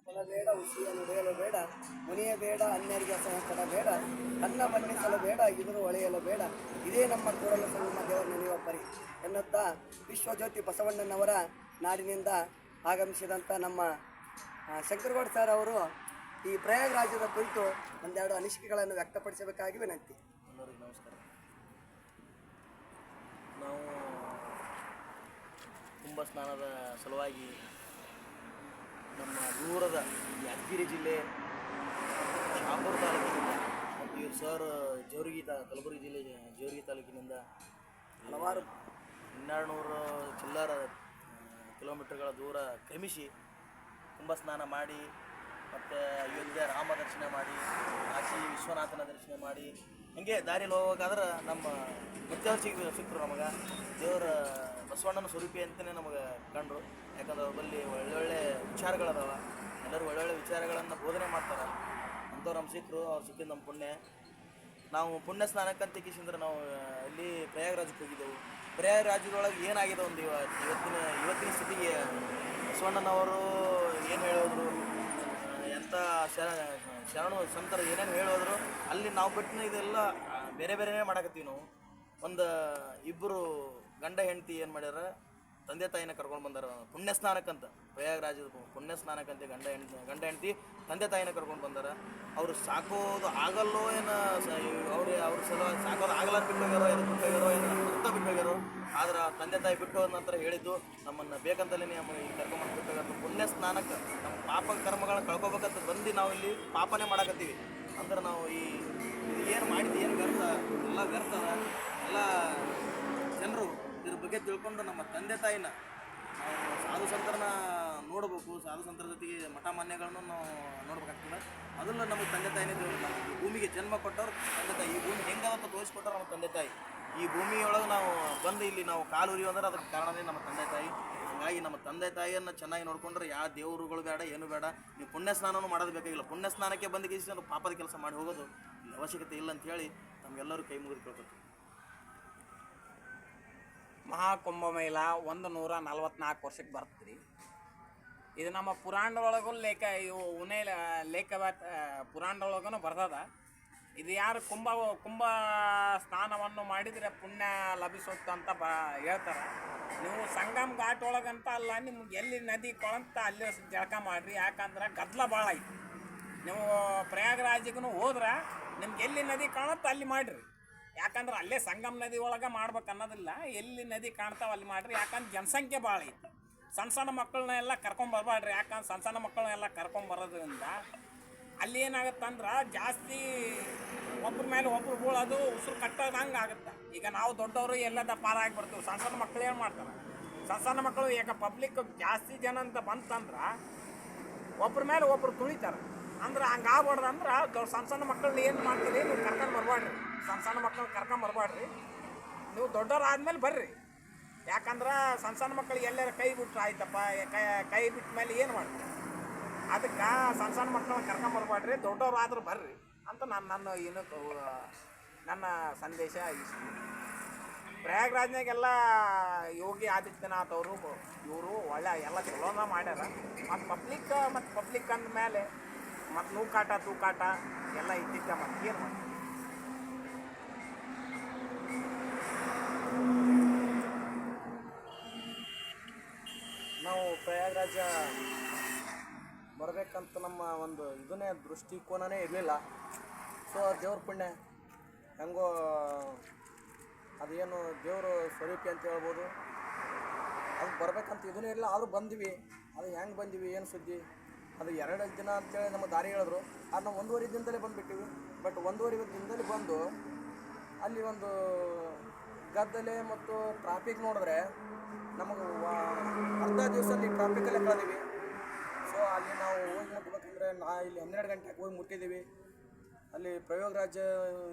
ಕೊಡಬೇಡ ಹುಸಿಯನ್ನು ಬೇಡ ಬೇಡ ಮುನಿಯಬೇಡ ಅನ್ಯರಿಗೆ ಸಹ ಬೇಡ ಕನ್ನ ಬಣ್ಣಿಸಲು ಬೇಡ ಇದುರು ಹೊಳೆಯಲು ಬೇಡ ಇದೇ ನಮ್ಮ ಕೂಡಲ ಸಂಗಮ ದೇವರ ನೆನೆಯುವ ಪರಿ ಎನ್ನುತ್ತಾ ವಿಶ್ವಜ್ಯೋತಿ ಬಸವಣ್ಣನವರ ನಾಡಿನಿಂದ ಆಗಮಿಸಿದಂಥ ನಮ್ಮ ಶಂಕರಗೌಡ ಸರ್ ಅವರು ಈ ಪ್ರಯಾಗರಾಜದ ಕುರಿತು ಒಂದೆರಡು ಅನಿಸಿಕೆಗಳನ್ನು ವ್ಯಕ್ತಪಡಿಸಬೇಕಾಗಿ ವಿನಂತಿ. ಎಲ್ಲರಿಗೂ ನಮಸ್ಕಾರ. ನಾವು ಕುಂಭ ಸ್ನಾನದ ಸಲುವಾಗಿ ನಮ್ಮ ದೂರದ ಯಾದಗಿರಿ ಜಿಲ್ಲೆ ಶಾಪುರ ತಾಲೂಕಿನಿಂದ ಮತ್ತು ಇವರು ಸರ್ ಕಲಬುರಗಿ ಜಿಲ್ಲೆ ಜೇವರ್ಗಿ ತಾಲೂಕಿನಿಂದ ಹಲವಾರು 1200 ಚಿಲ್ಲರ ಕಿಲೋಮೀಟರ್ಗಳ ದೂರ ಕ್ರಮಿಸಿ ಕುಂಭ ಸ್ನಾನ ಮಾಡಿ ಮತ್ತು ಅಯೋಧ್ಯೆ ರಾಮ ದರ್ಶನ ಮಾಡಿ ಕಾಶಿ ವಿಶ್ವನಾಥನ ದರ್ಶನ ಮಾಡಿ ಹೀಗೆ ದಾರಿಯಲ್ಲಿ ಹೋಗ್ಬೇಕಾದ್ರೆ ನಮ್ಮ ಮುತ್ತೇವ್ರು ಸಿಕ್ಕರು ನಮಗೆ. ದೇವರ ಬಸವಣ್ಣನ ಸ್ವರೂಪಿ ಅಂತಲೇ ನಮಗೆ ಕಂಡ್ರು. ಯಾಕಂದ್ರೆ ಅವ್ರ ಬಳಿ ಒಳ್ಳೊಳ್ಳೆ ವಿಚಾರಗಳದಾವ, ಎಲ್ಲರೂ ಒಳ್ಳೊಳ್ಳೆ ವಿಚಾರಗಳನ್ನು ಬೋಧನೆ ಮಾಡ್ತಾರೆ. ಅಂಥವ್ರು ನಮ್ಮ ಸಿಕ್ಕರು. ಅವ್ರು ಸಿಕ್ಕಿದ್ದು ನಮ್ಮ ಪುಣ್ಯ. ನಾವು ಪುಣ್ಯ ಸ್ನಾನಕ್ಕಂತ ಕಿಸಿಂದ್ರೆ ನಾವು ಅಲ್ಲಿ ಪ್ರಯಾಗರಾಜಕ್ಕೆ ಹೋಗಿದ್ದೆವು. ಪ್ರಯಾಗರಾಜದೊಳಗೆ ಏನಾಗಿದೆ ಒಂದು ಇವತ್ತಿನ ಸ್ಥಿತಿಗೆ ಬಸವಣ್ಣನವರು ಏನು ಹೇಳೋದ್ರು, ಎಂಥ ಶರಣು ಸಂತರು ಏನೇನು ಹೇಳೋದ್ರು, ಅಲ್ಲಿ ನಾವು ಬಿಟ್ಟಿನ ಇದೆಲ್ಲ ಬೇರೆ ಬೇರೆನೇ ಮಾಡಕತ್ತೀವಿ ನಾವು. ಒಂದು ಇಬ್ಬರು ಗಂಡ ಹೆಂಡತಿ ಏನು ಮಾಡ್ಯಾರ, ತಂದೆ ತಾಯಿನ ಕರ್ಕೊಂಡು ಬಂದಾರ ಪುಣ್ಯ ಸ್ನಾನಕ್ಕಂತ. ಪ್ರಯಾಗರಾಜದ ಪುಣ್ಯ ಸ್ನಾನಕ್ಕಂತ ಗಂಡ ಹೆಂಡತಿ ತಂದೆ ತಾಯಿನ ಕರ್ಕೊಂಡು ಬಂದಾರ. ಅವರು ಸಾಕೋದು ಆಗಲ್ಲೋ ಏನು, ಅವ್ರ ಸಲುವಾಗಿ ಸಾಕೋದು ಆಗಲ್ಲ ಬಿಟ್ಟು ಹೋಗ್ಯಾರೋ, ಏನು ಬಿಟ್ಟು ಹೋಗ್ಯಾರೋ, ಏನು ಅಂತ ಬಿಟ್ಟು ಹೋಗ್ಯಾರೋ. ಆದ್ರೆ ತಂದೆ ತಾಯಿ ಬಿಟ್ಟು ಹೋದ ನಂತರ ಹೇಳಿದ್ದು, ನಮ್ಮನ್ನು ಬೇಕಂತಲೇ ನಮಗೆ ಈ ಕರ್ಕೊಂಬಂದು ಬಿಟ್ಟು ಹೋಗ್ಯಾರ. ಪುಣ್ಯ ಸ್ನಾನಕ್ಕೆ ನಮ್ಮ ಪಾಪ ಕರ್ಮಗಳನ್ನ ಕಳ್ಕೊಬೇಕಂತ ಬಂದು ನಾವು ಇಲ್ಲಿ ಪಾಪನೇ ಮಾಡಕತ್ತೀವಿ. ಅಂದ್ರೆ ನಾವು ಏನು ಮಾಡಿದ್ವಿ, ಏನು ವ್ಯರ್ಥ, ಎಲ್ಲ ವ್ಯರ್ಥದ ಎಲ್ಲ ಜನರು ಇದ್ರ ಬಗ್ಗೆ ತಿಳ್ಕೊಂಡು ನಮ್ಮ ತಂದೆ ತಾಯಿನ ನಾವು ಸಾಧು ಸಂತರನ್ನ ನೋಡ್ಬೇಕು. ಸಾಧು ಸಂತರ ಜೊತೆಗೆ ಮಠ ಮಾನ್ಯಗಳನ್ನು ನಾವು ನೋಡ್ಬೇಕಾಗ್ತದೆ. ಅದನ್ನು ನಮಗೆ ತಂದೆ ತಾಯಿನೇ ದೇವರು. ನಮಗೆ ಭೂಮಿಗೆ ಜನ್ಮ ಕೊಟ್ಟವ್ರು ತಂದೆ ತಾಯಿ. ಈ ಭೂಮಿ ಹೆಂಗಂತ ತೋರಿಸ್ಕೊಟ್ಟವ್ರು ನಮ್ಮ ತಂದೆ ತಾಯಿ. ಈ ಭೂಮಿಯೊಳಗೆ ನಾವು ಬಂದು ಇಲ್ಲಿ ನಾವು ಕಾಲು ಉರಿಯೋ ಅಂದ್ರೆ ಅದಕ್ಕೆ ಕಾರಣನೇ ನಮ್ಮ ತಂದೆ ತಾಯಿ. ಹಾಗಾಗಿ ನಮ್ಮ ತಂದೆ ತಾಯಿಯನ್ನು ಚೆನ್ನಾಗಿ ನೋಡ್ಕೊಂಡ್ರೆ ಯಾವ ದೇವರುಗಳು ಬೇಡ, ಏನು ಬೇಡ. ನೀವು ಪುಣ್ಯ ಸ್ನಾನನೂ ಮಾಡೋದು ಬೇಕಾಗಿಲ್ಲ. ಪುಣ್ಯ ಸ್ನಾನಕ್ಕೆ ಬಂದು ಪಾಪದ ಕೆಲಸ ಮಾಡಿ ಹೋಗೋದು ಅವಶ್ಯಕತೆ ಇಲ್ಲ ಅಂತ ಹೇಳಿ ನಮಗೆಲ್ಲರೂ ಕೈ ಮುಗಿದು ಕೇಳ್ಕೊತೀವಿ. ಮಹಾಕುಂಭಮೇಳ 144 ವರ್ಷಕ್ಕೆ ಬರ್ತದೆ. ಇದು ನಮ್ಮ ಪುರಾಣದೊಳಗೂ ಪುರಾಣದೊಳಗೂ ಬರ್ತದ. ಇದು ಯಾರು ಕುಂಭ ಸ್ನಾನವನ್ನು ಮಾಡಿದರೆ ಪುಣ್ಯ ಲಭಿಸುತ್ತಂತ ಹೇಳ್ತಾರೆ. ನೀವು ಸಂಗಮ್ ಘಾಟ್ ಒಳಗಂತ ಅಲ್ಲ, ನಿಮ್ಗೆ ಎಲ್ಲಿ ನದಿ ಕೊಳಂತ ಅಲ್ಲಿ ಜಳಕ ಮಾಡಿರಿ. ಯಾಕಂದ್ರೆ ಗದ್ದಲ ಭಾಳ ಐತಿ. ನೀವು ಪ್ರಯಾಗರಾಜಿಗೂ ಹೋದ್ರೆ ನಿಮ್ಗೆ ಎಲ್ಲಿ ನದಿ ಕಾಣುತ್ತೆ ಅಲ್ಲಿ ಮಾಡಿರಿ. ಯಾಕಂದ್ರೆ ಅಲ್ಲೇ ಸಂಗಮ್ ನದಿ ಒಳಗೆ ಮಾಡ್ಬೇಕು ಅನ್ನೋದಿಲ್ಲ. ಎಲ್ಲಿ ನದಿ ಕಾಣ್ತಾವೆ ಅಲ್ಲಿ ಮಾಡಿರಿ. ಯಾಕಂದ್ರೆ ಜನಸಂಖ್ಯೆ ಭಾಳ ಐತಿ. ಸಣ್ಣ ಮಕ್ಕಳನ್ನ ಎಲ್ಲ ಕರ್ಕೊಂಬರ್ಬಾಡ್ರಿ. ಯಾಕಂದ್ರೆ ಸಣ್ಣ ಮಕ್ಕಳನ್ನೆಲ್ಲ ಕರ್ಕೊಂಬರೋದ್ರಿಂದ ಅಲ್ಲಿ ಏನಾಗುತ್ತಂದ್ರೆ ಜಾಸ್ತಿ ಒಬ್ಬರ ಮೇಲೆ ಒಬ್ರು ಬೀಳೋದು, ಉಸಿರು ಕಟ್ಟೋದಂಗೆ ಆಗುತ್ತೆ. ಈಗ ನಾವು ದೊಡ್ಡವರು ಎಲ್ಲದ ಪಾರಾಗಿ ಬರ್ತೀವಿ. ಸಣ್ಣ ಮಕ್ಕಳು ಏನು ಮಾಡ್ತಾರೆ, ಸಣ್ಣ ಮಕ್ಕಳು ಈಗ ಪಬ್ಲಿಕ್ ಜಾಸ್ತಿ ಜನ ಅಂತ ಬಂತಂದ್ರೆ ಒಬ್ಬರ ಮೇಲೆ ಒಬ್ಬರು ತುಳಿತಾರೆ. ಅಂದ್ರೆ ಹಂಗೆ ಆಗ್ಬಾರ್ದು. ಅಂದ್ರೆ ಸಣ್ಣ ಮಕ್ಕಳನ್ನ ಏನು ಮಾಡ್ತೀರಿ, ನೀವು ಕರ್ಕೊಂಡು ಬರ್ಬಾಡ್ರಿ. ಸಣ್ಣ ಮಕ್ಕಳು ಕರ್ಕೊಂಬರ್ಬಾಡ್ರಿ. ನೀವು ದೊಡ್ಡವ್ರು ಆದಮೇಲೆ ಬರ್ರಿ. ಯಾಕಂದ್ರೆ ಸಣ್ಣ ಮಕ್ಕಳಿಗೆ ಎಲ್ಲರೂ ಕೈ ಬಿಟ್ರು ಆಯ್ತಪ್ಪ, ಕೈ ಬಿಟ್ಟ ಮೇಲೆ ಏನು ಮಾಡ್ತೀವಿ. ಅದಕ್ಕೆ ಸಣ್ಣ ಮಕ್ಕಳನ್ನ ಕರ್ಕೊಂಬರ್ಬಾಡ್ರಿ, ದೊಡ್ಡವ್ರು ಆದರೂ ಬರ್ರಿ ಅಂತ ನನ್ನ ಸಂದೇಶ ಇಷ್ಟು. ಪ್ರಯಾಗರಾಜ್ನಾಗೆಲ್ಲ ಯೋಗಿ ಆದಿತ್ಯನಾಥ್ ಅವರು ಇವರು ಒಳ್ಳೆ ಎಲ್ಲ ಚಲೋನ ಮಾಡ್ಯಾರ. ಮತ್ತು ಪಬ್ಲಿಕ್ ಅಂದ ಮೇಲೆ ಮತ್ತು ನೂಕಾಟ ತೂಕಾಟ ಎಲ್ಲ ಇದ್ದಿದ್ದ ಮತ್ತು ಏನು ಮಾಡ್ತೀವಿ. ನಾವು ಪ್ರಯಾಗರಾಜ ಬರಬೇಕಂತ ನಮ್ಮ ಒಂದು ಇದನ್ನೇ ದೃಷ್ಟಿಕೋನನೇ ಇರಲಿಲ್ಲ. ಸೊ ದೇವ್ರ ಪುಣ್ಯ ಹೆಂಗೋ ಅದೇನು ದೇವರು ಸ್ವರೂಪಿ ಅಂತ ಹೇಳ್ಬೋದು. ಅದು ಬರಬೇಕಂತ ಇದೂ ಇರಲಿಲ್ಲ. ಆದರೂ ಬಂದ್ವಿ. ಅದು ಹೆಂಗೆ ಬಂದ್ವಿ, ಏನು ಸುದ್ದಿ, ಅದು 2 ದಿನ ಅಂತೇಳಿ ನಮ್ಮ ದಾರಿ ಹೇಳಿದ್ರು. ಅದು ನಾವು 1.5 ದಿನದಲ್ಲೇ ಬಂದುಬಿಟ್ಟಿವಿ. ಬಟ್ 1.5 ದಿನದಲ್ಲಿ ಬಂದು ಅಲ್ಲಿ ಒಂದು ಗದ್ದಲೆ ಮತ್ತು ಟ್ರಾಫಿಕ್ ನೋಡಿದ್ರೆ ನಮಗೆ ಅರ್ಧ ದಿವಸದಲ್ಲಿ ಟ್ರಾಫಿಕಲ್ಲೇ ಕಳೆದೀವಿ. ಸೊ ಅಲ್ಲಿ ನಾವು ಹೋಗಿ ಮುಟ್ಬೇಕಂದ್ರೆ ಇಲ್ಲಿ 12 ಗಂಟೆಗೆ ಹೋಗಿ ಮುಟ್ಟಿದ್ದೀವಿ. ಅಲ್ಲಿ ಪ್ರಯಾಗರಾಜ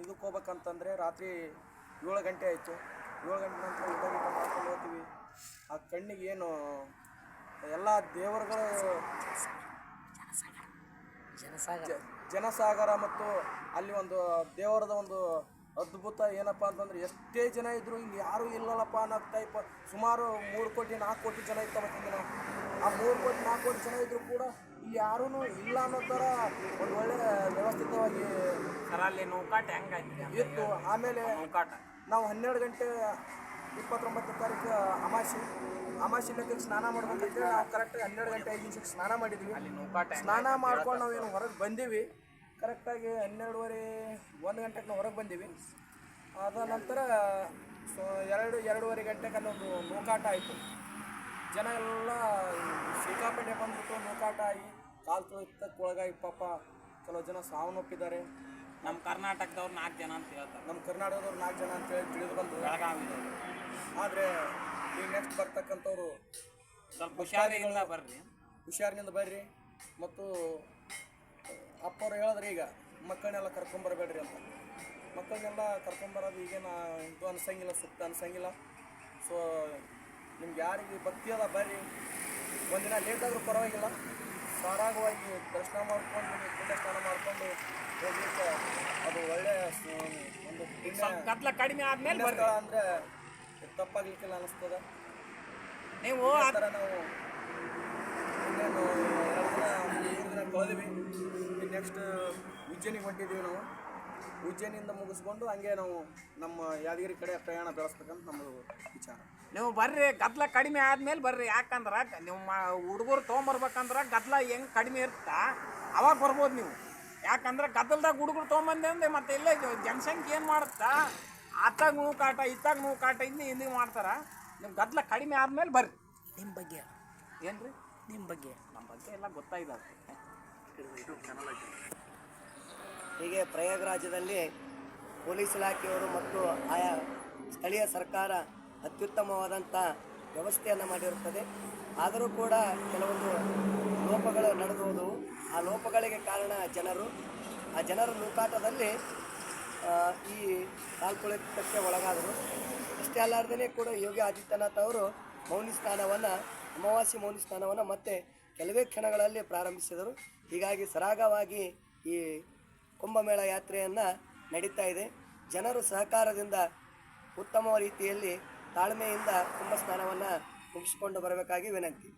ಇದಕ್ಕೆ ಹೋಗ್ಬೇಕಂತಂದರೆ ರಾತ್ರಿ 7 ಗಂಟೆ ಆಯಿತು. 7 ಗಂಟೆ ನಂತರ ಊಟ ಮಾಡ್ಕೊಂಡು ಹೋಗ್ತೀವಿ. ಆ ಕಣ್ಣಿಗೆ ಏನು ಎಲ್ಲ ದೇವರುಗಳು ಜನಸಾಗರ ಮತ್ತು ಅಲ್ಲಿ ಒಂದು ದೇವರದ ಒಂದು ಅದ್ಭುತ ಏನಪ್ಪ ಅಂತಂದ್ರೆ ಎಷ್ಟೇ ಜನ ಇದ್ದರೂ ಇಲ್ಲಿ ಯಾರೂ ಇಲ್ಲಲ್ಲಪ್ಪ ಅನ್ನೋ ಟೈಪ್. ಸುಮಾರು 3 ಕೋಟಿ 4 ಕೋಟಿ ಜನ ಇರ್ತಾವೆ ದಿನ. ಆ 3 ಕೋಟಿ 4 ಕೋಟಿ ಜನ ಇದ್ರೂ ಕೂಡ ಇಲ್ಲಿ ಯಾರೂ ಇಲ್ಲ ಅನ್ನೋ ಥರ ಒಂದು ಒಳ್ಳೆ ವ್ಯವಸ್ಥಿತವಾಗಿ ಸರ್ ಅಲ್ಲಿ ನೌಕಾಟ ಹೆಂಗಾಯ್ತು ಇತ್ತು. ಆಮೇಲೆ ನೌಕಾಟ ನಾವು 12 ಗಂಟೆ 29 ತಾರೀಕು ಅಮಾಸಿ ಲೆಕ್ಕಕ್ಕೆ ಸ್ನಾನ ಮಾಡ್ಬೇಕಂತೇಳಿ ನಾವು ಕರೆಕ್ಟಾಗಿ 12 ಗಂಟೆ 5 ನಿಮಿಷಕ್ಕೆ ಸ್ನಾನ ಮಾಡಿದ್ವಿ. ಅಲ್ಲಿ ನೌಕಾಟ ಸ್ನಾನ ಮಾಡ್ಕೊಂಡು ನಾವೇನು ಹೊರಗೆ ಬಂದೀವಿ. ಕರೆಕ್ಟಾಗಿ 12:30 1 ಗಂಟೆಗೆ ನಾವು ಹೊರಗೆ ಬಂದೀವಿ. ಅದ ನಂತರ 2-2:30 ಗಂಟೆಗೆ ಅಲ್ಲೊಂದು ನೂಕಾಟ ಆಯಿತು. ಜನ ಎಲ್ಲ ಸಿಕ್ಕಾಪಟ್ಟೆ ಬಂದ್ಬಿಟ್ಟು ನೂಕಾಟ ಆಗಿ ಕಾಲು ತುಳಿತಕ್ಕೆ ಒಳಗಾಗಿ ಪಾಪ ಕೆಲವು ಜನ ಸಾವನ್ನಪ್ಪಿದ್ದಾರೆ. ನಮ್ಮ ಕರ್ನಾಟಕದವ್ರು 4 ಜನ ಅಂತ ಹೇಳ್ತಾರೆ, ನಮ್ಮ ಕರ್ನಾಟಕದವ್ರು 4 ಜನ ಅಂತೇಳಿ ತಿಳಿದು ಬಂದು. ಬೆಳಗಾವಿದವ್ರು ಆದರೆ ಈಗ ನೆಕ್ಸ್ಟ್ ಬರ್ತಕ್ಕಂಥವ್ರು ಸ್ವಲ್ಪ ಹುಷಾರಿಯಿಂದ ಬರ್ರಿ. ಹುಷಾರಿನಿಂದ ಬರ್ರಿ. ಮತ್ತು ಅಪ್ಪವ್ರು ಹೇಳಿದ್ರೆ ಈಗ ಮಕ್ಕಳನ್ನೆಲ್ಲ ಕರ್ಕೊಂಬರಬೇಡ್ರಿ ಅಂತ. ಮಕ್ಕಳನ್ನೆಲ್ಲ ಕರ್ಕೊಂಬರೋದು ಈಗೇನು ಇದು ಅನ್ಸಂಗಿಲ್ಲ, ಸೂಕ್ತ ಅನ್ಸಂಗಿಲ್ಲ. ಸೊ ನಿಮ್ಗೆ ಯಾರಿಗೆ ಭಕ್ತಿ ಅದ ಬರ್ರಿ. ಒಂದಿನ ಲೇಟಾದರೂ ಪರವಾಗಿಲ್ಲ, ಸರಾಗವಾಗಿ ದರ್ಶನ ಮಾಡ್ಕೊಂಡು ಪುಣ್ಯ ಸ್ನಾನ ಮಾಡ್ಕೊಂಡು ಹೋಗ್ಲಿಕ್ಕೆ ಅದು ಒಳ್ಳೆಯ ಒಂದು ಸ್ವಲ್ಪ ಗದ್ದಲ ಕಡಿಮೆ ಆದ್ಮೇಲೆ ಬರ್ರಿ. ಸ್ಥಳ ಅಂದರೆ ತಪ್ಪಾಗ್ಲಿಕ್ಕಿಲ್ಲ ಅನ್ನಿಸ್ತದೆ. ನೀವು ಆ ಥರ ನಾವು ಇನ್ನೇನು 2 ದಿನ ಕಳೆದ್ವಿ. ನೆಕ್ಸ್ಟ್ ಉಜ್ಜಯಿನಿಗೆ ಹೊಂಟಿದ್ದೀವಿ ನಾವು. ಉಜ್ಜಯಿನಿಯಿಂದ ಮುಗಿಸ್ಕೊಂಡು ಹಂಗೆ ನಾವು ನಮ್ಮ ಯಾದಗಿರಿ ಕಡೆ ಪ್ರಯಾಣ ಬೆಳೆಸ್ಬೇಕಂತ ನಮ್ಮದು ವಿಚಾರ. ನೀವು ಬರ್ರಿ, ಗದ್ದಲ ಕಡಿಮೆ ಆದ್ಮೇಲೆ ಬರ್ರಿ. ಯಾಕಂದ್ರೆ ನೀವು ಹುಡುಗರು ತೊಗೊಂಬರ್ಬೇಕಂದ್ರೆ ಗದ್ದಲ ಹೆಂಗೆ ಕಡಿಮೆ ಇರುತ್ತಾ ಅವಾಗ ಬರ್ಬೋದು ನೀವು. ಯಾಕಂದ್ರೆ ಗದ್ದಲ್ದಾಗ ಹುಡುಗರು ತೊಗೊಂಬಂದೆ ಅಂದ್ರೆ ಮತ್ತೆ ಇಲ್ಲೇ ಜನಸಂಖ್ಯೆ ಏನು ಮಾಡುತ್ತಾ, ಆತಾಗ ನೂಕಾಟ ಇತ್ತಾಗ ನೂಕಾಟ ಹಿಂದೆ ಮಾಡ್ತಾರೆ. ನೀವು ಗದ್ದಲ ಕಡಿಮೆ ಆದ್ಮೇಲೆ ಬರ್ರಿ. ನಿಮ್ಮ ಬಗ್ಗೆ ಏನು ರೀ ನಿಮ್ಮ ಬಗ್ಗೆ ನಮ್ಮ ಬಗ್ಗೆ ಎಲ್ಲ ಗೊತ್ತಾಗಿದೆ. ಹೀಗೆ ಪ್ರಯಾಗರಾಜದಲ್ಲಿ ಪೊಲೀಸ್ ಇಲಾಖೆಯವರು ಮತ್ತು ಆಯಾ ಸ್ಥಳೀಯ ಸರ್ಕಾರ ಅತ್ಯುತ್ತಮವಾದಂಥ ವ್ಯವಸ್ಥೆಯನ್ನು ಮಾಡಿರುತ್ತದೆ. ಆದರೂ ಕೂಡ ಕೆಲವೊಂದು ಲೋಪಗಳು ನಡೆದು ಹೋದವು. ಆ ಲೋಪಗಳಿಗೆ ಕಾರಣ ಜನರು. ಆ ಜನರ ನೂಕಾಟದಲ್ಲಿ ಈ ಕಾಲ್ತುಳಿತಕ್ಕೆ ಒಳಗಾದರು. ಅಷ್ಟೇ ಅಲ್ಲಾರ್ದೇ ಕೂಡ ಯೋಗಿ ಆದಿತ್ಯನಾಥ್ ಅವರು ಅಮಾವಾಸ್ಯೆ ಮೌನಿ ಸ್ನಾನವನ್ನು ಮತ್ತೆ ಕೆಲವೇ ಕ್ಷಣಗಳಲ್ಲಿ ಪ್ರಾರಂಭಿಸಿದರು. ಹೀಗಾಗಿ ಸರಾಗವಾಗಿ ಈ ಕುಂಭಮೇಳ ಯಾತ್ರೆಯನ್ನು ನಡೀತಾ ಇದೆ. ಜನರು ಸಹಕಾರದಿಂದ ಉತ್ತಮ ರೀತಿಯಲ್ಲಿ ತಾಳ್ಮೆಯಿಂದ ಕುಂಭ ಸ್ನಾನವನ್ನು ಮುಗಿಸಿಕೊಂಡು ಬರಬೇಕಾಗಿ ವಿನಂತಿ.